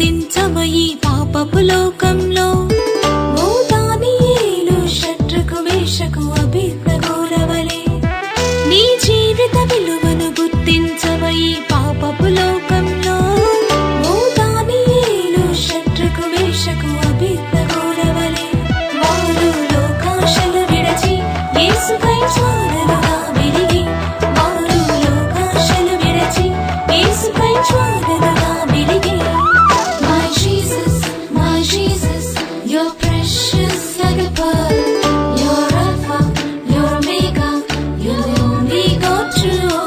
గుర్తించవయి పాపపు లోకంలో. ఓ దానియేలు షడ్రకు మేషకు అబేద్నెగోలవలే నీ జీవిత విలువను గుర్తించవయి పాపపు లోకంలో. ఓ దానియేలు షడ్రకు మేషకు అబేద్నెగోలవలే వారు లోకాశలు విడచి యేసుకై జ్వాలలుగా వెలిగి, వారు లోకాశలు విడచి యేసుకై జ్వాలలుగా వెలిగి. My Jesus, you're precious like a pearl. You're Alpha, you're Omega, you're the only God true.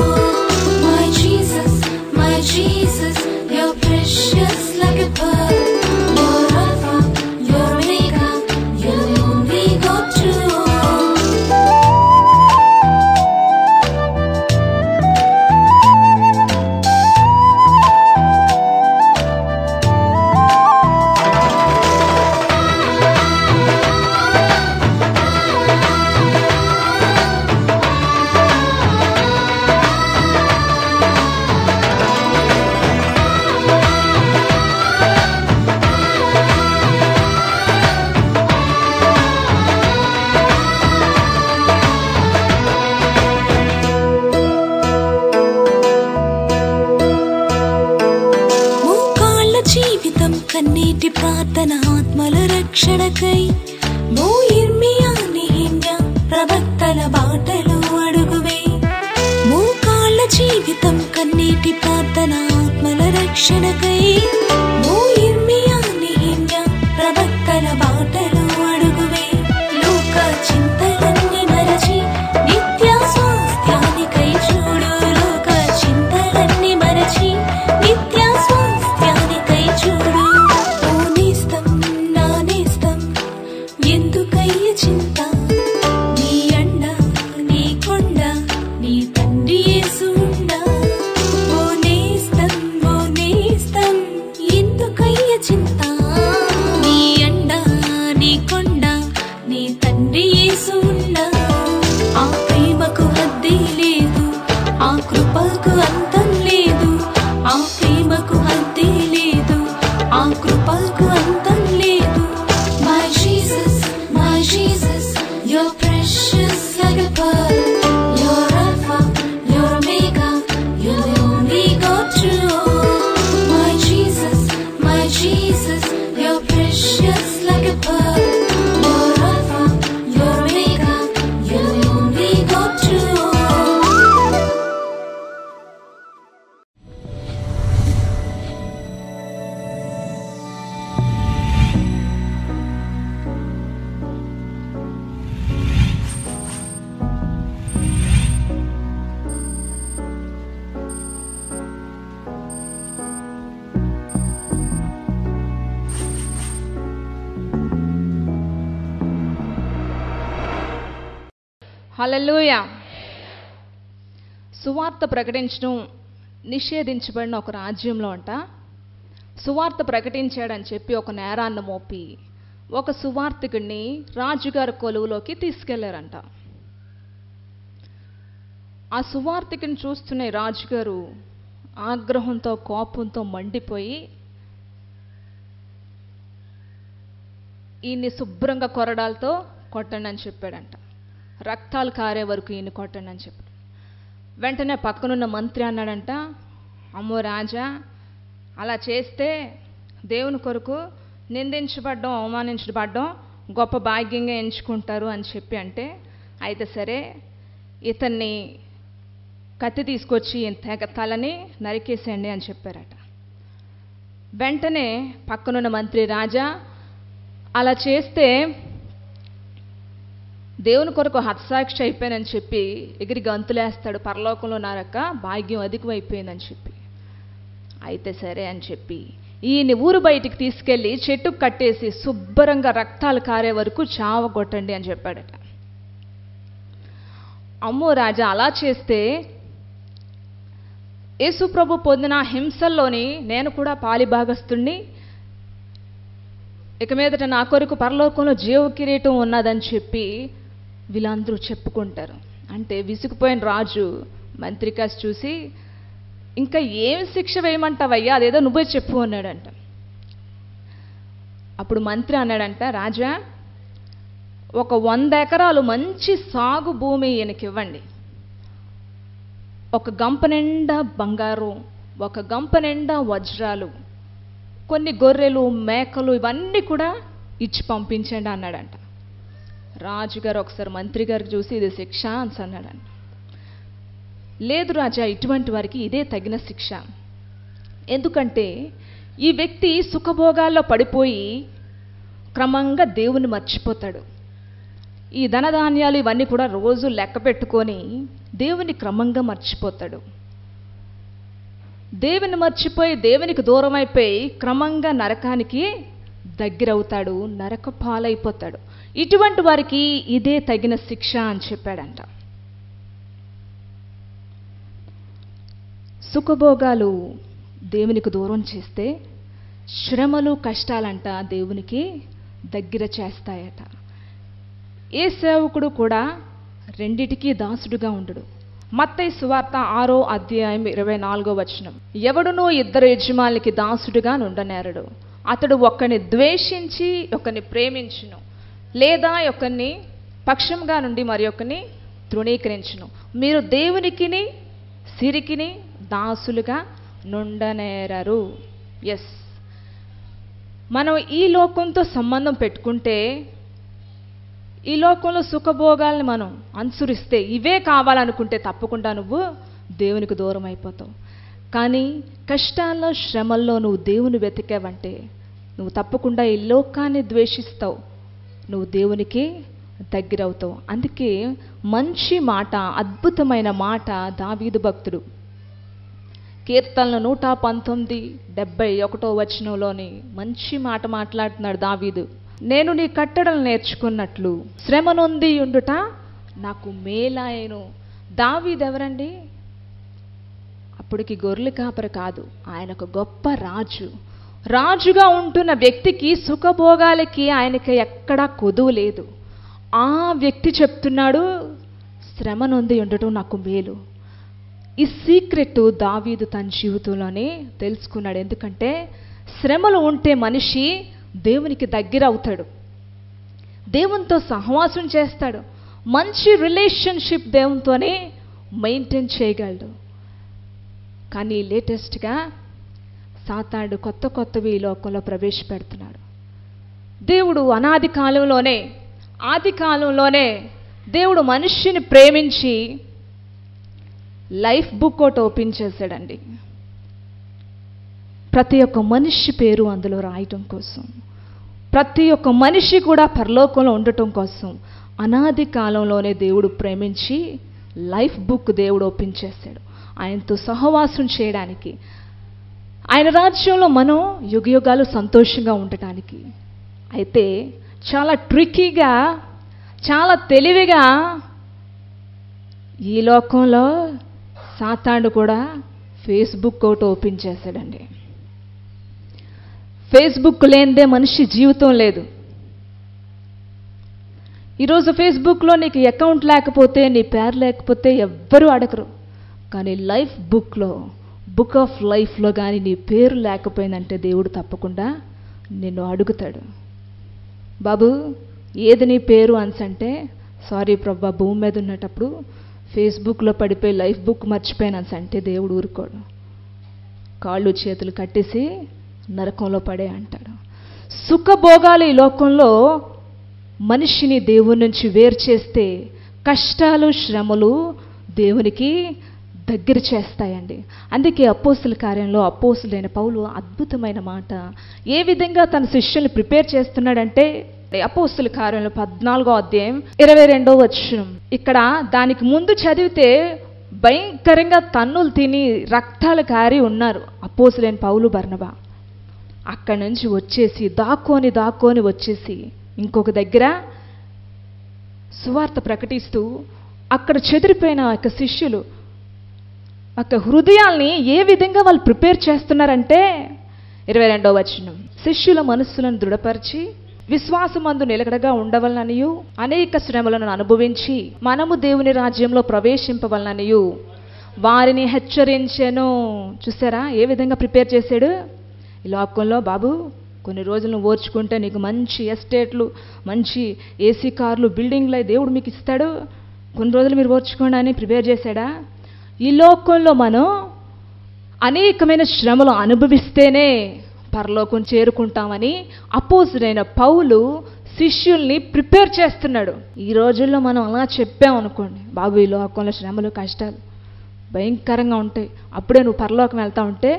My Jesus, you're precious like a pearl. You're Alpha, you're Omega, you're the only God true. మోకాళ్ళ జీవితం కన్నీటి ప్రార్థన ఆత్మల రక్షణకై. మో ఇర్మియా నెహెమ్యా ప్రవక్తల బాటలు అడుగువే. మోకాళ్ళ జీవితం కన్నీటి ప్రార్థన ఆత్మల రక్షణకై. మో ఇర్మియా నెహెమ్యా ప్రవక్తల బాటలు అడుగువే. లోక చింతలన్నీ మరచి నిత్య స్వాస్థ్యానికై చూడు. లోక చింతలన్నీ మరచి నిత్య స్వాస్థ్యానికై చూడు. ఓ నేస్తం నా నేస్తం ఎందుకయ్య చింత, నీ అండ నీ కొండ నీ తండ్రి యేసు ఉండ. ఓ నేస్తం ఎందుకయ్య చింత, నీ అండ నీ కొండ నీ తండ్రి యేసు ఉండ. ఆ ప్రేమకు హద్దే లేదు, ఆ కృపకు అంతం లేదు. ఆ ప్రేమకు హద్దే లేదు, ఆ కృపకు అంతం లేదు. My Jesus, you're precious like a pearl. You're Alpha, you're Omega, you're the only God true. My Jesus, you're precious like a pearl. You're Alpha, you're Omega, you're the only God true. హల్లెలూయా. సువార్త ప్రకటించడం నిషేధించబడిన ఒక రాజ్యంలో అంట సువార్త ప్రకటించాడని చెప్పి ఒక నేరాన్ని మోపి ఒక సువార్తికుడిని రాజుగారి కొలువులోకి తీసుకెళ్లారంట. ఆ సువార్తికుని చూస్తున్న రాజుగారు ఆగ్రహంతో కోపంతో మండిపోయి ఈయన్ని శుభ్రంగా కొరడాలతో కొట్టండి అని చెప్పాడంట. రక్తాలు కారే వరకు ఈయన కొట్టండి అని చెప్పాడు. వెంటనే పక్కనున్న మంత్రి అన్నాడంట, అమ్మో రాజా, అలా చేస్తే దేవుని కొరకు నిందించబడ్డం అవమానించబడ్డం గొప్ప భాగ్యంగా ఎంచుకుంటారు అని చెప్పి అంటే, అయితే సరే ఇతన్ని కత్తి తీసుకొచ్చి తెగ తలని నరికేసేయండి అని చెప్పారట. వెంటనే పక్కనున్న మంత్రి, రాజా అలా చేస్తే దేవుని కొరకు హతసాక్షి అయిపోయానని చెప్పి ఎగిరి గంతులేస్తాడు, పరలోకంలో నారక భాగ్యం అధికమైపోయిందని చెప్పి. అయితే సరే అని చెప్పి ఈయన్ని ఊరు బయటికి తీసుకెళ్ళి చెట్టుకు కట్టేసి శుభ్రంగా రక్తాలు కారే వరకు చావగొట్టండి అని చెప్పాడట. అమ్మో రాజా, అలా చేస్తే యేసు ప్రభు పొందిన హింసల్లోని నేను కూడా పాలిభాగస్తుణ్ణి, ఇక మీదట నా కొరకు పరలోకంలో జీవ కిరీటం ఉన్నదని చెప్పి వీళ్ళందరూ చెప్పుకుంటారు. అంటే విసిగిపోయిన రాజు మంత్రి కాసి చూసి, ఇంకా ఏం శిక్ష వేయమంటావయ్యా, అదేదో నువ్వే చెప్పు అన్నాడంట. అప్పుడు మంత్రి అన్నాడంట, రాజా ఒక 100 ఎకరాలు మంచి సాగు భూమి ఈయనకి ఇవ్వండి, ఒక గంప నిండా బంగారు, ఒక గంప నిండా వజ్రాలు, కొన్ని గొర్రెలు మేకలు ఇవన్నీ కూడా ఇచ్చి పంపించండి అన్నాడంట. రాజుగారు ఒకసారి మంత్రి గారికి చూసి ఇది శిక్ష అని అన్నాడంట. లేదు రాజా, ఇటువంటి వారికి ఇదే తగిన శిక్ష. ఎందుకంటే ఈ వ్యక్తి సుఖభోగాల్లో పడిపోయి క్రమంగా దేవుని మర్చిపోతాడు. ఈ ధనధాన్యాలు ఇవన్నీ కూడా రోజు లెక్క పెట్టుకొని దేవుని క్రమంగా మర్చిపోతాడు. దేవుని మర్చిపోయి దేవునికి దూరం అయిపోయి క్రమంగా నరకానికి దగ్గరవుతాడు, నరక పాలైపోతాడు. ఇటువంటి వారికి ఇదే తగిన శిక్ష అని చెప్పాడంట. సుఖభోగాలు దేవునికి దూరం చేస్తే శ్రమలు కష్టాలంట దేవునికి దగ్గర చేస్తాయట. ఏ సేవకుడు కూడా రెండిటికి దాసుడుగా ఉండడు. మత్తయి సువార్త 6వ అధ్యాయం 24వ వచనం, ఎవడునూ 2 యజమానులకి దాసుడుగా నుండనేరడు. అతడు ఒకరిని ద్వేషించి ఒకరిని ప్రేమించును, లేదా ఒకరిని పక్షంగా నుండి మరి ఒకరిని తృణీకరించును. మీరు దేవునికిని సిరికిని దాసులుగా నుండనేరరు. ఎస్, మనం ఈ లోకంతో సంబంధం పెట్టుకుంటే, ఈ లోకంలో సుఖభోగాల్ని మనం అనుసరిస్తే, ఇవే కావాలనుకుంటే తప్పకుండా నువ్వు దేవునికి దూరం అయిపోతావు. కానీ కష్టాల్లో శ్రమల్లో నువ్వు దేవుని వెతికావంటే నువ్వు తప్పకుండా ఈ లోకాన్ని ద్వేషిస్తావు, నువ్వు దేవునికి దగ్గరవుతావు. అందుకే మంచి మాట, అద్భుతమైన మాట దావీదు భక్తుడు కీర్తనలు 119:71 వచనంలోని మంచి మాట మాట్లాడుతున్నాడు దావీదు. నేను నీ కట్టడలు నేర్చుకున్నట్లు శ్రమ నొంది ఉండుట నాకు మేలాయను. దావీదు ఎవరండి? అప్పటికి గొర్రెల కాపరి కాదు, ఆయన ఒక గొప్ప రాజు. రాజుగా ఉంటున్న వ్యక్తికి సుఖభోగాలకి ఆయనకి ఎక్కడా కొదువు లేదు. ఆ వ్యక్తి చెప్తున్నాడు, శ్రమ నొంది ఉండటం నాకు మేలు. ఈ సీక్రెట్ దావీదు తన జీవితంలోనే తెలుసుకున్నాడు. ఎందుకంటే శ్రమలు ఉంటే మనిషి దేవునికి దగ్గర అవుతాడు, దేవునితో సహవాసం చేస్తాడు, మంచి రిలేషన్షిప్ దేవునితోనే మెయింటైన్ చేయగలడు. కానీ లేటెస్ట్గా సాతానుడు కొత్తవి ఈ లోకంలో ప్రవేశపెడుతున్నాడు. దేవుడు అనాది కాలంలోనే, ఆది కాలంలోనే దేవుడు మనిషిని ప్రేమించి లైఫ్ బుక్ ఒకటి ఓపెన్ చేశాడండి. ప్రతి ఒక్క మనిషి పేరు అందులో రాయటం కోసం, ప్రతి ఒక్క మనిషి కూడా పరలోకంలో ఉండటం కోసం అనాది కాలంలోనే దేవుడు ప్రేమించి లైఫ్ బుక్ దేవుడు ఓపెన్ చేశాడు, ఆయనతో సహవాసం చేయడానికి, ఆయన రాజ్యంలో మనం యుగయుగాలు సంతోషంగా ఉండటానికి. అయితే చాలా ట్రిక్కీగా, చాలా తెలివిగా ఈ లోకంలో సాతానుడు కూడా ఫేస్బుక్ ఒకటి ఓపెన్ చేశాడండి. ఫేస్బుక్ లేనిదే మనిషి జీవితం లేదు. ఈరోజు ఫేస్బుక్లో నీకు అకౌంట్ లేకపోతే, నీ పేరు లేకపోతే ఎవ్వరూ అడగరు. కానీ లైఫ్ బుక్లో, బుక్ ఆఫ్ లైఫ్లో కానీ నీ పేరు లేకపోయిందంటే దేవుడు తప్పకుండా నిన్ను అడుగుతాడు. బాబు ఏది నీ పేరు అంటే, సారీ ప్రభా, భూమి మీద ఉన్నటప్పుడు ఫేస్బుక్లో పడిపోయి లైఫ్ బుక్ మర్చిపోయాను అంటే దేవుడు ఊరుకోడు, కాళ్ళు చేతులు కట్టేసి నరకంలో పడే అంటాడు. సుఖభోగాలు ఈ లోకంలో మనిషిని దేవుని నుంచి వేరు చేస్తే కష్టాలు శ్రమలు దేవునికి దగ్గర చేస్తాయండి. అందుకే అపోస్తుల కార్యంలో అపోస్తులైన పౌలు అద్భుతమైన మాట ఏ విధంగా తన శిష్యుల్ని ప్రిపేర్ చేస్తున్నాడంటే, అపోస్తుల కార్యంలో 14వ అధ్యాయం 22వ వచనం. ఇక్కడ దానికి ముందు చదివితే భయంకరంగా తన్నులు తిని రక్తాలు కారి ఉన్నారు అపోస్తులైన పౌలు బర్నబా. అక్కడి నుంచి వచ్చేసి దాక్కొని వచ్చేసి ఇంకొక దగ్గర సువార్త ప్రకటిస్తూ అక్కడ చెదిరిపోయిన యొక్క శిష్యులు యొక్క హృదయాల్ని ఏ విధంగా వాళ్ళు ప్రిపేర్ చేస్తున్నారంటే 22వ వచనం, శిష్యుల మనస్సులను దృఢపరిచి విశ్వాసమందు నిలకడగా ఉండవలననియు అనేక శ్రమలను అనుభవించి మనము దేవుని రాజ్యంలో ప్రవేశింపవలననియు వారిని హెచ్చరించెను. చూసారా ఏ విధంగా ప్రిపేర్ చేశాడు? ఈ లోకంలో బాబు కొన్ని రోజులు ఓర్చుకుంటే నీకు మంచి ఎస్టేట్లు, మంచి ఏసీ కార్లు, బిల్డింగ్లు దేవుడు మీకు ఇస్తాడు. కొన్ని రోజులు మీరు ఓర్చుకోండి అని ప్రిపేర్ చేశాడా? ఈ లోకంలో మనం అనేకమైన శ్రమలు అనుభవిస్తేనే పరలోకం చేరుకుంటామని అపోజిడైన పౌలు శిష్యుల్ని ప్రిపేర్ చేస్తున్నాడు. ఈ రోజుల్లో మనం అలా చెప్పామనుకోండి, బాబు ఈ లోకంలో శ్రమలు కష్టాలు భయంకరంగా ఉంటాయి, అప్పుడే నువ్వు పరలోకం వెళ్తా ఉంటే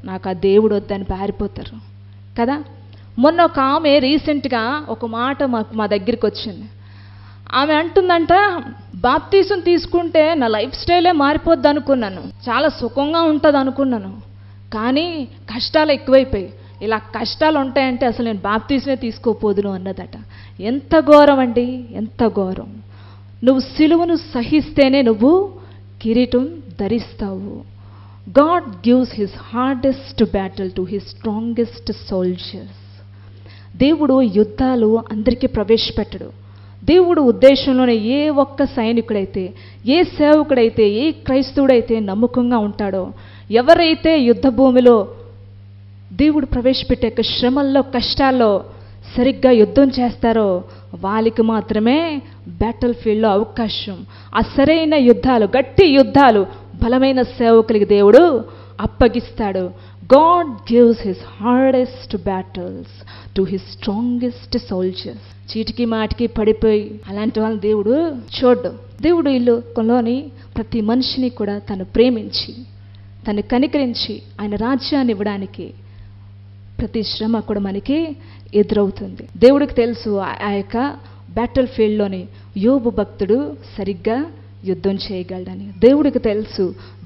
నాకు ఆ దేవుడు వద్దని పారిపోతారు కదా. మొన్న ఒక ఆమె రీసెంట్గా ఒక మాట మా దగ్గరికి వచ్చింది. ఆమె అంటుందంట, బాప్తీసం తీసుకుంటే నా లైఫ్ స్టైలే మారిపోద్ది అనుకున్నాను, చాలా సుఖంగా ఉంటుంది అనుకున్నాను, కానీ కష్టాలు ఎక్కువైపోయి ఇలా కష్టాలు ఉంటాయంటే అసలు నేను బాప్తీసమే తీసుకోపోదును అన్నదట. ఎంత ఘోరం అండి, ఎంత ఘోరం. నువ్వు సిలువను సహిస్తేనే నువ్వు కిరీటం ధరిస్తావు. God gives his hardest battle to his strongest soldiers. దేవుడు యుద్ధాలు అందరికీ ప్రవేశపెట్టడు. దేవుడు ఉద్దేశంలోనే ఏ ఒక్క సైనికుడైతే, ఏ సేవకుడైతే, ఏ క్రైస్తవుడైతే నమ్మకంగా ఉంటాడో, ఎవరైతే యుద్ధ భూమిలో దేవుడు ప్రవేశపెట్టే శ్రమల్లో కష్టాల్లో సరిగ్గా యుద్ధం చేస్తారో వాళ్ళకి మాత్రమే బ్యాటిల్ ఫీల్డ్లో అవకాశం. ఆ సరైన యుద్ధాలు, గట్టి యుద్ధాలు బలమైన సేవకులకి దేవుడు అప్పగిస్తాడు. God gives his hardest battles to his strongest soldiers. చీటికి మాటికి పడిపోయి అలాంటి వాళ్ళని దేవుడు చూడ్డు. దేవుడు ఇల్లులోని ప్రతి మనిషిని కూడా తను ప్రేమించి, తను కనికరించి ఆయన రాజ్యాన్ని ఇవ్వడానికి ప్రతి శ్రమ కూడా మనకి ఎదురవుతుంది. దేవుడికి తెలుసు ఆ యొక్క బ్యాటిల్ ఫీల్డ్లోని యోబు భక్తుడు సరిగ్గా యుద్ధం చేయగలడని. దేవుడికి తెలుసు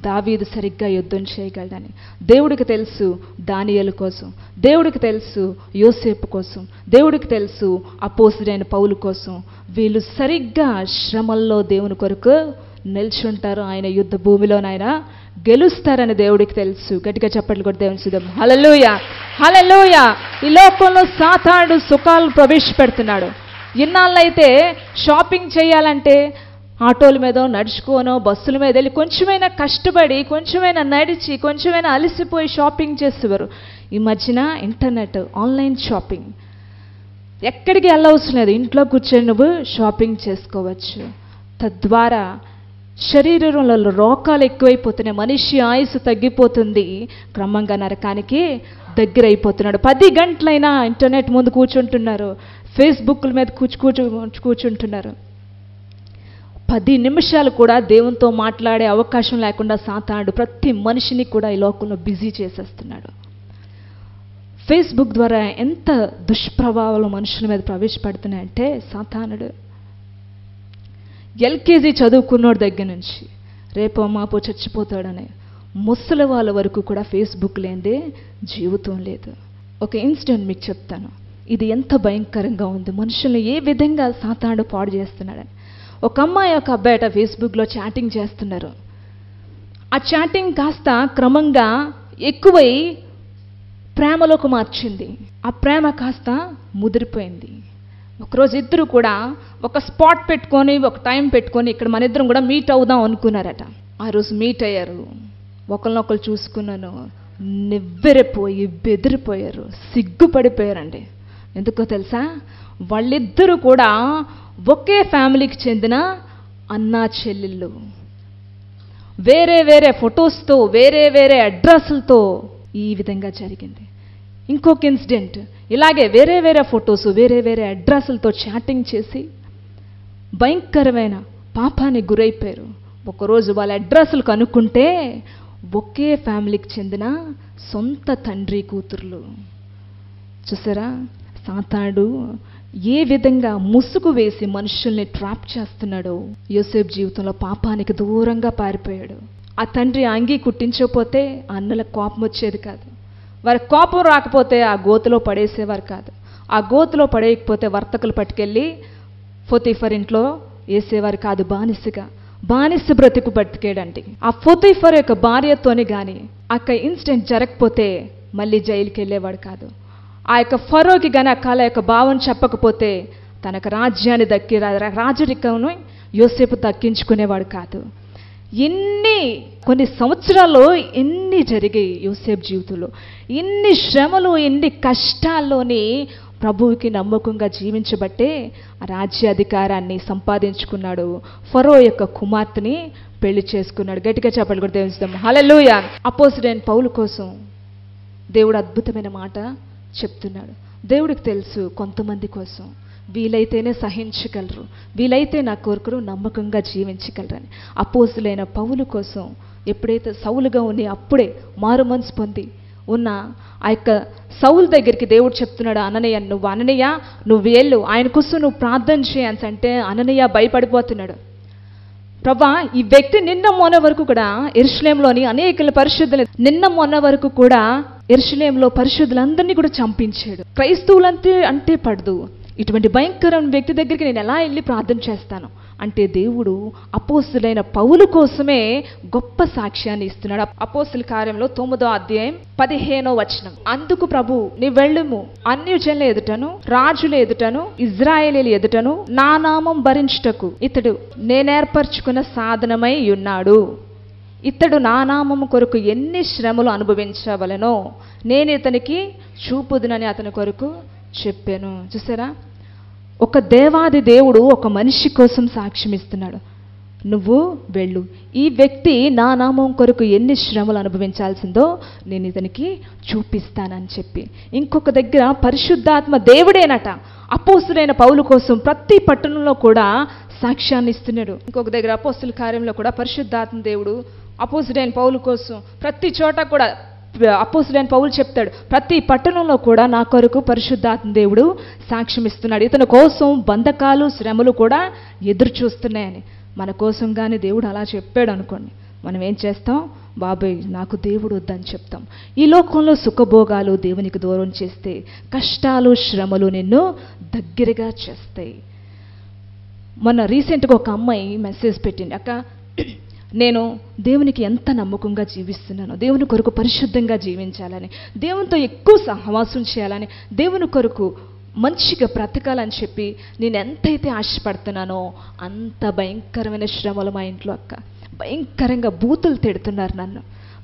దావీదు సరిగ్గా యుద్ధం చేయగలడని. దేవుడికి తెలుసు దానియేలు కోసం, దేవుడికి తెలుసు యోసేపు కోసం, దేవుడికి తెలుసు అపోస్తలుడైన పౌలు కోసం. వీళ్ళు సరిగ్గా శ్రమల్లో దేవుని కొరకు నిల్చుంటారు. ఆయన యుద్ధ భూమిలోనైనా గెలుస్తారని దేవుడికి తెలుసు. గట్టిగా చప్పట్లు కూడా దేవుని సుధం. హల్లెలూయా, హల్లెలూయా. ఈ లోకంలో సాతానుడు సుఖాలు ప్రవేశపెడుతున్నాడు. ఇన్నాళ్ళైతే షాపింగ్ చేయాలంటే ఆటోల మీదో నడుచుకోనో బస్సుల మీద వెళ్ళి కొంచెమైనా కష్టపడి, కొంచెమైనా నడిచి, కొంచెమైనా అలసిపోయి షాపింగ్ చేసేవారు. ఈ మధ్యన ఇంటర్నెట్, ఆన్లైన్ షాపింగ్, ఎక్కడికి వెళ్ళవసరం లేదు, ఇంట్లో కూర్చొని నువ్వు షాపింగ్ చేసుకోవచ్చు. తద్వారా శరీరంలో రోగాలు ఎక్కువైపోతున్నాయి, మనిషి ఆయుసు తగ్గిపోతుంది, క్రమంగా నరకానికి దగ్గర అయిపోతున్నాడు. 10 గంటలైనా ఇంటర్నెట్ ముందు కూర్చుంటున్నారు, ఫేస్బుక్ల మీద కూర్చుంటున్నారు. 10 నిమిషాలు కూడా దేవునితో మాట్లాడే అవకాశం లేకుండా సాతానుడు ప్రతి మనిషిని కూడా ఈ లోకంలో బిజీ చేసేస్తున్నాడు. ఫేస్బుక్ ద్వారా ఎంత దుష్ప్రభావాలు మనుషుల మీద ప్రవేశపెడుతున్నాయంటే సాతానుడు ఎల్కేజీ చదువుకున్నోడి దగ్గర నుంచి రేపో మాపో చచ్చిపోతాడనే ముసలి వాళ్ళ వరకు కూడా ఫేస్బుక్ లేనిదే జీవితం లేదు. ఒక ఇన్సిడెంట్ మీకు చెప్తాను, ఇది ఎంత భయంకరంగా ఉంది, మనుషుల్ని ఏ విధంగా సాతానుడు పాడు చేస్తున్నాడని. ఒక అమ్మాయి ఒక అబ్బాయి ఫేస్బుక్లో చాటింగ్ చేస్తున్నారు. ఆ చాటింగ్ కాస్త క్రమంగా ఎక్కువై ప్రేమలోకి మార్చింది. ఆ ప్రేమ కాస్త ముదిరిపోయింది. ఒకరోజు ఇద్దరు కూడా ఒక స్పాట్ పెట్టుకొని, ఒక టైం పెట్టుకొని ఇక్కడ మన ఇద్దరం కూడా మీట్ అవుదాం అనుకున్నారట. ఆ రోజు మీట్ అయ్యారు, ఒకరినొకరు చూసుకున్నాను, నివ్వెరపోయి బెదిరిపోయారు, సిగ్గుపడిపోయారండి. ఎందుకో తెలుసా, వాళ్ళిద్దరూ కూడా ఒకే ఫ్యామిలీకి చెందిన అన్నా చెల్లెళ్ళు, వేరే వేరే ఫొటోస్తో, వేరే వేరే అడ్రస్లతో ఈ విధంగా జరిగింది. ఇంకొక ఇన్సిడెంట్ ఇలాగే వేరే వేరే ఫొటోస్, వేరే వేరే అడ్రస్లతో చాటింగ్ చేసి భయంకరమైన పాపానికి గురైపోయారు. ఒకరోజు వాళ్ళ అడ్రస్లు కనుక్కుంటే ఒకే ఫ్యామిలీకి చెందిన సొంత తండ్రి కూతుర్లు. చూసారా సాతానుడు ఏ విధంగా ముసుగు వేసి మనుషుల్ని ట్రాప్ చేస్తున్నాడో. యోసేపు జీవితంలో పాపానికి దూరంగా పారిపోయాడు. ఆ తండ్రి అంగీ కుట్టించకపోతే అన్నలకు కోపం వచ్చేది కాదు, వారి కోపం రాకపోతే ఆ గోతులో పడేసేవారు కాదు, ఆ గోతులో పడేయకపోతే వర్తకులు పట్టుకెళ్ళి పొతీఫర్ ఇంట్లో వేసేవారు కాదు. బానిస బ్రతుకు బతికేడండి. ఆ పొతీఫర్ యొక్క భార్యతోనే కానీ ఆ ఇన్సిడెంట్ జరగకపోతే మళ్ళీ జైలుకి వెళ్ళేవాడు కాదు. ఆ యొక్క ఫరోకి కానీ ఆ కళ యొక్క భావం చెప్పకపోతే తనకు రాజ్యాన్ని రాజరికమును యోసేపు దక్కించుకునేవాడు కాదు. కొన్ని సంవత్సరాల్లో ఎన్ని జరిగాయి యోసేపు జీవితంలో. ఇన్ని శ్రమలు, ఎన్ని కష్టాల్లోని ప్రభువుకి నమ్మకంగా జీవించబట్టే రాజ్యాధికారాన్ని సంపాదించుకున్నాడు. ఫరో యొక్క కుమార్తెని పెళ్లి చేసుకున్నాడు. గట్టిగా చెప్పాలి కూడా దేవునిస్తాం. హల్లెలూయా. అపోస్తలుడైన పౌలు కోసం దేవుడు అద్భుతమైన మాట చెప్తున్నాడు. దేవుడికి తెలుసు కొంతమంది కోసం వీలైతేనే సహించగలరు, వీలైతే నా కొరకు నమ్మకంగా జీవించగలరని. అపోస్తలుడైన పౌలు కోసం ఎప్పుడైతే సౌలుగా ఉని అప్పుడే మారు మనసు పొంది ఉన్న ఆ యొక్క సౌలు దగ్గరికి దేవుడు చెప్తున్నాడు, అననీయ నువ్వు వెళ్ళు, ఆయన కోసం నువ్వు ప్రార్థన చేయన్స్ అంటే అననీయ భయపడిపోతున్నాడు. ప్రభా, ఈ వ్యక్తి నిన్న మొన్న వరకు కూడా యెరూషలేములోని అనేక పరిశుద్ధులు యెరూషలేములో పరిశుద్ధులందరినీ కూడా చంపించాడు. క్రైస్తవులంటే పడదు, ఇటువంటి భయంకరమైన వ్యక్తి దగ్గరికి నేను ఎలా వెళ్ళి ప్రార్థన చేస్తాను అంటే దేవుడు అపోస్తలుడైన పౌలు కోసమే గొప్ప సాక్ష్యాన్ని ఇస్తున్నాడు. అపోస్తల కార్యంలో 9వ అధ్యాయం 15వ వచనం. అందుకు ప్రభు, నీ వెళ్ళుము, అన్యజనుల ఎదుటను రాజుల ఎదుటను ఇజ్రాయేలీల ఎదుటను నా నామం భరించుటకు ఇతడు నేనేర్పరచుకున్న సాధనమై ఉన్నాడు. ఇతడు నా నామము కొరకు ఎన్ని శ్రమలు అనుభవించవలెనో నేను ఇతనికి చూపుదునని అతని కొరకు చెప్పాను. చూసారా, ఒక దేవాది దేవుడు ఒక మనిషి కోసం సాక్ష్యం ఇస్తున్నాడు. నువ్వు వెళ్ళు, ఈ వ్యక్తి నా నామం కొరకు ఎన్ని శ్రమలు అనుభవించాల్సిందో నేను ఇతనికి చూపిస్తానని చెప్పి. ఇంకొక దగ్గర పరిశుద్ధాత్మ దేవుడేనట అపోస్తలుడైన పౌలు కోసం ప్రతి పట్టణంలో కూడా సాక్ష్యాన్ని ఇస్తున్నాడు. ఇంకొక దగ్గర అపోస్తల కార్యంలో కూడా పరిశుద్ధాత్మ దేవుడు అపోస్తలుడైన పౌలు కోసం ప్రతి చోట కూడా అపోస్తలుడైన పౌలు చెప్తాడు, ప్రతి పట్టణంలో కూడా నా కొరకు పరిశుద్ధాత్మ దేవుడు సాక్ష్యం ఇస్తున్నాడు. ఇతని కోసం బంధకాలు శ్రమలు కూడా ఎదురు చూస్తున్నాయని. మన కోసం కానీ దేవుడు అలా చెప్పాడు అనుకోండి, మనం ఏం చేస్తాం? బాబాయ్, నాకు దేవుడు వద్దని చెప్తాం. ఈ లోకంలో సుఖభోగాలు దేవునికి దూరం చేస్తే కష్టాలు శ్రమలు నిన్ను దగ్గరగా చేస్తాయి. మొన్న రీసెంట్గా ఒక అమ్మాయి మెసేజ్ పెట్టింది, అక్క నేను దేవునికి ఎంత నమ్మకంగా జీవిస్తున్నాను, దేవుని కొరకు పరిశుద్ధంగా జీవించాలని, దేవునితో ఎక్కువ సహవాసం చేయాలని, దేవుని కొరకు మంచిగా బ్రతకాలని చెప్పి నేను ఎంతైతే ఆశపడుతున్నానో అంత భయంకరమైన శ్రమలు మా ఇంట్లో అక్క. భయంకరంగా బూతులు తిడుతున్నారు నన్ను,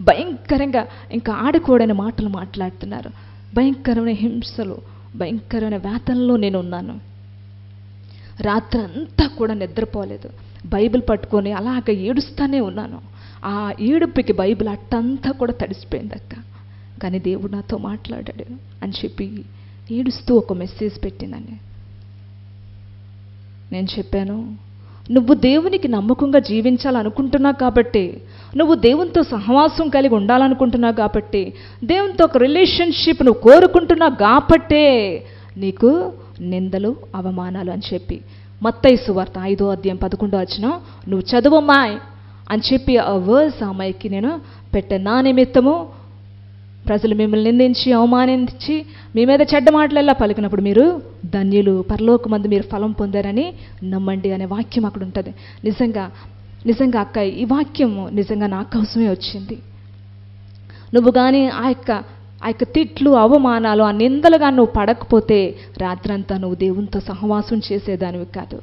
భయంకరంగా ఇంకా ఆడుకోవడని మాటలు మాట్లాడుతున్నారు, భయంకరమైన హింసలు, భయంకరమైన వేతనలో నేను ఉన్నాను. రాత్రంతా కూడా నిద్రపోలేదు, బైబిల్ పట్టుకొని అలాగ ఏడుస్తూనే ఉన్నాను. ఆ ఏడుపుకి బైబిల్ అట్టంతా కూడా తడిసిపోయింది అక్క. కానీ దేవుడు నాతో మాట్లాడాడు అని చెప్పి ఏడుస్తూ ఒక మెసేజ్ పెట్టిందండి. నేను చెప్పాను, నువ్వు దేవునికి నమ్మకంగా జీవించాలనుకుంటున్నావు కాబట్టి, నువ్వు దేవునితో సహవాసం కలిగి ఉండాలనుకుంటున్నావు కాబట్టి, దేవునితో ఒక రిలేషన్షిప్ నువ్వు కోరుకుంటున్నావు కాబట్టే నీకు నిందలు అవమానాలు అని చెప్పి మత్తయి సువార్త 5వ అధ్యాయం 11వ వచనం నువ్వు చదువమ్మాయి అని చెప్పి ఆ వర్స్ ఆ అమ్మాయికి నేను పెట్టాను. నా నిమిత్తము ప్రజలు మిమ్మల్ని నిందించి అవమానించి మీ మీద చెడ్డ మాటలెల్లా పలికినప్పుడు మీరు ధన్యులు, పరలోకమందు మీరు ఫలం పొందారని నమ్మండి అనే వాక్యం అక్కడ ఉంటుంది. నిజంగా అక్క, ఈ వాక్యం నిజంగా నా కోసమే వచ్చింది. నువ్వు కానీ ఆ యొక్క తిట్లు, అవమానాలు, ఆ నిందలుగా నువ్వు పడకపోతే రాత్రంతా నువ్వు దేవునితో సహవాసం చేసేదానివి కాదు.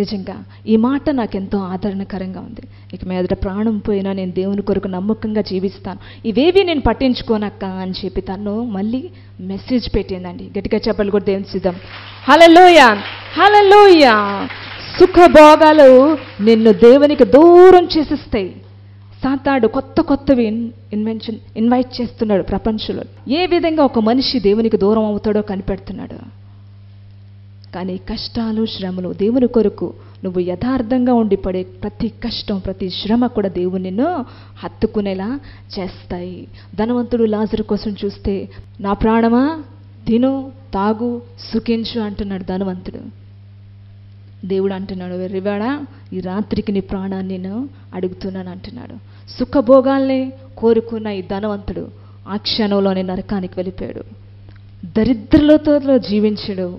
నిజంగా ఈ మాట నాకెంతో ఆదరణకరంగా ఉంది. ఇక మీదట ప్రాణం పోయినా నేను దేవుని కొరకు నమ్మకంగా జీవిస్తాను, ఇవేవి నేను పట్టించుకోనక్క అని చెప్పి తను మళ్ళీ మెసేజ్ పెట్టిందండి. గట్టిగా చెప్పాలి కూడా దేవుని సిద్ధం. హల్లెలూయా, హల్లెలూయా. సుఖభోగాలు నిన్ను దేవునికి దూరం చేసేస్తాయి. సాతాడు కొత్తవి ఇన్వైట్ చేస్తున్నాడు ప్రపంచంలో. ఏ విధంగా ఒక మనిషి దేవునికి దూరం అవుతాడో కనిపెడుతున్నాడు. కానీ కష్టాలు శ్రమలు దేవుని కొరకు నువ్వు యథార్థంగా ఉండి పడే ప్రతి కష్టం, ప్రతి శ్రమ కూడా దేవుని నిన్ను హత్తుకునేలా చేస్తాయి. ధనవంతుడు లాజరు కోసం చూస్తే, నా ప్రాణమా తిను తాగు సుఖించు అంటున్నాడు ధనవంతుడు. దేవుడు అంటున్నాడు, వెర్రివాడా, ఈ రాత్రికి నీ ప్రాణాన్ని నేను అడుగుతున్నాను అంటున్నాడు. సుఖభోగాల్ని కోరుకున్న ఈ ధనవంతుడు ఆ క్షణంలోనే నరకానికి వెళ్ళిపోయాడు. దరిద్రులతో జీవించాడు.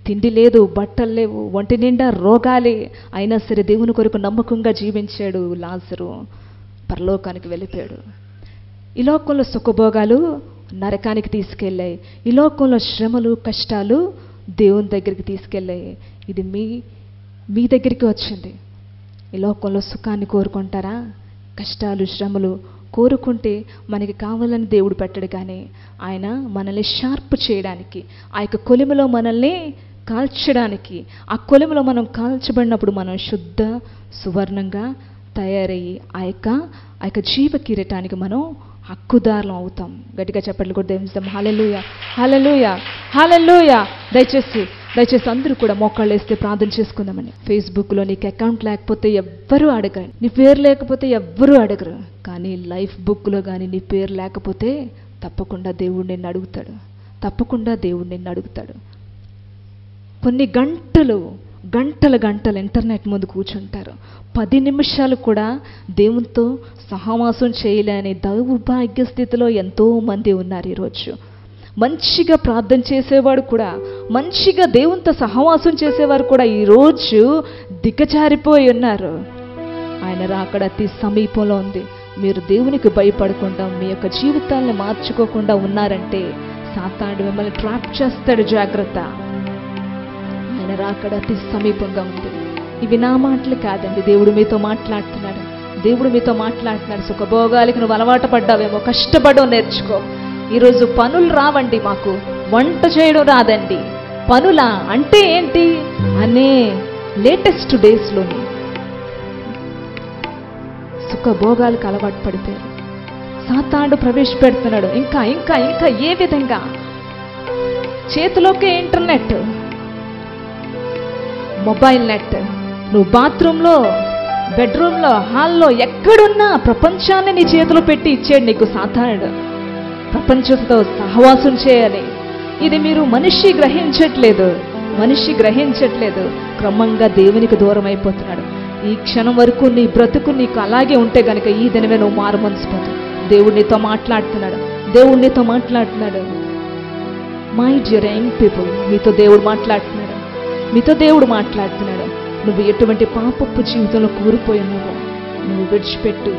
తిండి లేదు, బట్టలు లేవు, ఒంటి నిండా రోగాలే, అయినా సరే దేవుని కొరకు నమ్మకంగా జీవించాడు లాజరు. పరలోకానికి వెళ్ళిపోయాడు. ఈ లోకంలో సుఖభోగాలు నరకానికి తీసుకెళ్ళాయి. ఈ లోకంలో శ్రమలు కష్టాలు దేవుని దగ్గరికి తీసుకెళ్ళాయి. ఇది మీ దగ్గరికి వచ్చింది. ఈ లోకంలో సుఖాన్ని కోరుకుంటారా? కష్టాలు శ్రమలు కోరుకుంటే మనకి కావాలని దేవుడు పెట్టడు, కానీ ఆయన మనల్ని షార్ప్ చేయడానికి, ఆ యొక్క కొలిమిలో మనల్ని కాల్చడానికి, ఆ కొలిమిలో మనం కాల్చబడినప్పుడు మనం శుద్ధ సువర్ణంగా తయారయ్యి ఆ యొక్క జీవ కిరీటానికి మనం హక్కుదారులం అవుతాం. గట్టిగా చెప్పట్లు కూడా దేవునిస్తాం. హల్లెలూయా, హల్లెలూయా, హల్లెలూయా. దయచేసి అందరూ కూడా మోకాళ్ళు వేస్తే ప్రార్థన చేసుకుందామని. ఫేస్బుక్లో నీకు అకౌంట్ లేకపోతే ఎవ్వరూ అడగరు, నీ పేరు లేకపోతే ఎవ్వరూ అడగరు. కానీ లైఫ్ బుక్లో కానీ నీ పేరు లేకపోతే తప్పకుండా దేవుడు నిన్ను అడుగుతాడు, తప్పకుండా దేవుడు నిన్ను అడుగుతాడు. కొన్ని గంటలు ఇంటర్నెట్ ముందు కూర్చుంటారు, 10 నిమిషాలు కూడా దేవునితో సహవాసం చేయలేని దౌర్భాగ్య స్థితిలో ఎంతోమంది ఉన్నారు ఈరోజు. మంచిగా ప్రార్థన చేసేవాడు కూడా, మంచిగా దేవునితో సహవాసం చేసేవారు కూడా ఈరోజు దిగజారిపోయి ఉన్నారు. ఆయన రాకడ అతి సమీపంలో ఉంది. మీరు దేవునికి భయపడకుండా మీ యొక్క జీవితాలను మార్చుకోకుండా ఉన్నారంటే సాతానుడు మిమ్మల్ని ట్రాప్ చేస్తాడు. జాగ్రత్త, ఆయన రాకడ అతి సమీపంగా ఉంది. ఇవి నా మాటలు కాదండి, దేవుడు మీతో మాట్లాడుతున్నాడు. దేవుడు మీతో మాట్లాడుతున్నాడు. సుఖభోగాలకి నువ్వు అలవాటు పడ్డావేమో, కష్టపడో నేర్చుకో. ఈరోజు పనులు రావండి, మాకు వంట చేయడం రాదండి. పనులా అంటే ఏంటి అనే లేటెస్ట్ డేస్లోని సుఖభోగాలకు అలవాటు పడిపోయారు. సాతానుడు ప్రవేశపెడుతున్నాడు. ఇంకా ఇంకా ఇంకా ఏ విధంగా? చేతిలోకే ఇంటర్నెట్, మొబైల్ నెట్. నువ్వు బాత్రూంలో, బెడ్రూమ్లో, హాల్లో ఎక్కడున్నా ప్రపంచాన్ని నీ చేతిలో పెట్టి ఇచ్చాడు నీకు సాతానుడు. ప్రపంచంతో సహవాసం చేయాలి. ఇది మీరు మనిషి గ్రహించట్లేదు. క్రమంగా దేవునికి దూరం అయిపోతున్నాడు. ఈ క్షణం వరకు నీ బ్రతుకు నీకు అలాగే ఉంటే గనుక ఈ దినమే నువ్వు మారు మనసు పొందు. దేవుడు నీతో మాట్లాడుతున్నాడు. మై డియర్ యంగ్ పీపుల్, మీతో దేవుడు మాట్లాడుతున్నాడు. నువ్వు ఎటువంటి పాపపు జీవితంలో కూరిపోయి నువ్వు విడిచిపెట్టు.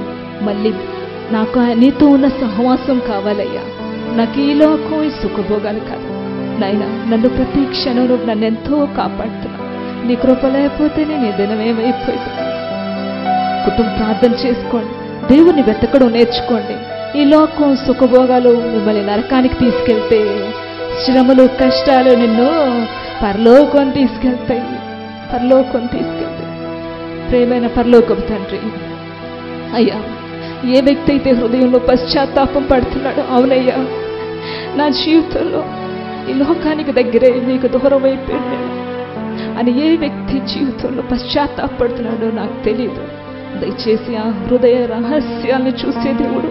మళ్ళీ నాకు నీతో ఉన్న సహవాసం కావాలయ్యా, నాకు ఈ లోకం ఈ సుఖభోగాలు కాదు నాయన. నన్ను ప్రతి క్షణం నువ్వు నన్ను ఎంతో కాపాడుతున్నావు. నీ కృప లేకపోతే నేను దినమేమైపోతున్నా. కుటుంబ ప్రార్థన చేసుకోండి, దేవుని వెతకడం నేర్చుకోండి. ఈ లోకం సుఖభోగాలు మిమ్మల్ని నరకానికి తీసుకెళ్తే, శ్రమలు కష్టాలు నిన్ను పరలోకం తీసుకెళ్తాయి. ప్రేమైన పరలోకపు తండ్రి, అయ్యా, ఏ వ్యక్తి అయితే హృదయంలో పశ్చాత్తాపం పడుతున్నాడో, అవునయ్యా నా జీవితంలో ఈ లోకానికి దగ్గరే నీకు దూరం అయిపోయాడు అని ఏ వ్యక్తి జీవితంలో పశ్చాత్తాపడుతున్నాడో నాకు తెలియదు. దయచేసి ఆ హృదయ రహస్యాలను చూసే దేవుడు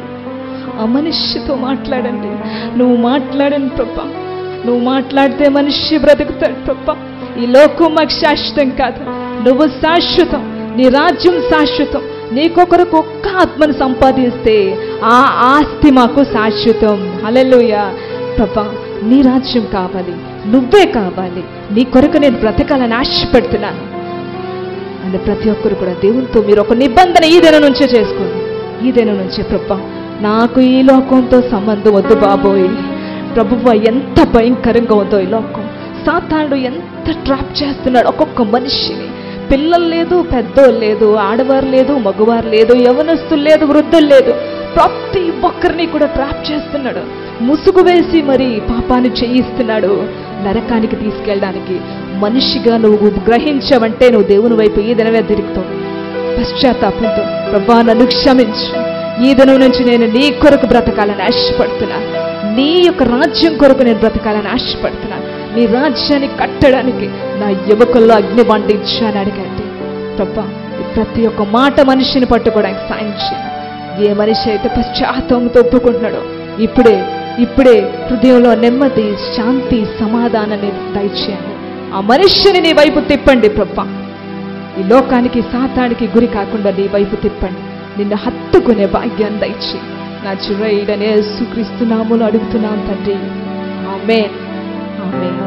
ఆ మనిషితో మాట్లాడండి. నువ్వు మాట్లాడండి ప్రభా. నువ్వు మాట్లాడితే మనిషి బ్రతుకుతాడు ప్రభా. ఈ లోకం మాకు శాశ్వతం కాదు, నువ్వు శాశ్వతం, నీ రాజ్యం శాశ్వతం. నీకొకరికి ఒక్క ఆత్మను సంపాదిస్తే ఆ ఆస్తి మాకు శాశ్వతం. హల్లెలూయా ప్రభా, నీ రాజ్యం కావాలి, నువ్వే కావాలి. నీ కొరకు నేను బ్రతకాలని ఆశపడుతున్నాను అని ప్రతి ఒక్కరు కూడా దేవునితో మీరు ఒక నిబంధన ఈ దినం నుంచే చేసుకోండి. ఈ దినం నుంచే ప్రభా, నాకు ఈ లోకంతో సంబంధం వద్దు బాబోయ్. ప్రభువా, ఎంత భయంకరంగా ఉందో ఈ లోకం. సాతానుడు ఎంత ట్రాప్ చేస్తున్నాడు ఒక్కొక్క మనిషిని. పిల్లలు లేదు, పెద్దోళ్ళు లేదు, ఆడవారు లేదు, మగవారు లేదు, యవనస్తులు లేదు, వృద్ధులు లేదు, ప్రతి ఒక్కరిని కూడా ట్రాప్ చేస్తున్నాడు. ముసుగు వేసి మరి పాపాన్ని చేయిస్తున్నాడు నరకానికి తీసుకెళ్ళడానికి. మనిషిగా నువ్వు గ్రహించావంటే నువ్వు దేవుని వైపు ఈ దినమే తిరుగుతావు పశ్చాత్తాపంతో. ప్రభా, నన్ను క్షమించు. ఈ దినం నుంచి నేను నీ కొరకు బ్రతకాలని ఆశపడుతున్నాను. నీ యొక్క రాజ్యం కొరకు నేను బ్రతకాలని ఆశపడుతున్నాను. నీ రాజ్యాన్ని కట్టడానికి నా యువకుల్లో అగ్ని వండించాను అడిగండి ప్రభా. ప్రతి ఒక్క మాట మనిషిని పట్టుకోవడానికి సాయం చేయండి. ఏ మనిషి అయితే పశ్చాత్తాపంతో ఒప్పుకుంటున్నాడో ఇప్పుడే హృదయంలో నెమ్మది, శాంతి, సమాధానాన్ని దయచేయండి. ఆ మనిషిని నీ వైపు తిప్పండి ప్రభా. ఈ లోకానికి సాతానికి గురి కాకుండా నీ వైపు తిప్పండి. నిన్ను హత్తుకునే భాగ్యాన్ని దయచి నా చిరైడనే యేసుక్రీస్తు నామములో అడుగుతున్నాను తండ్రి. ఆమేన్, ఆమేన్.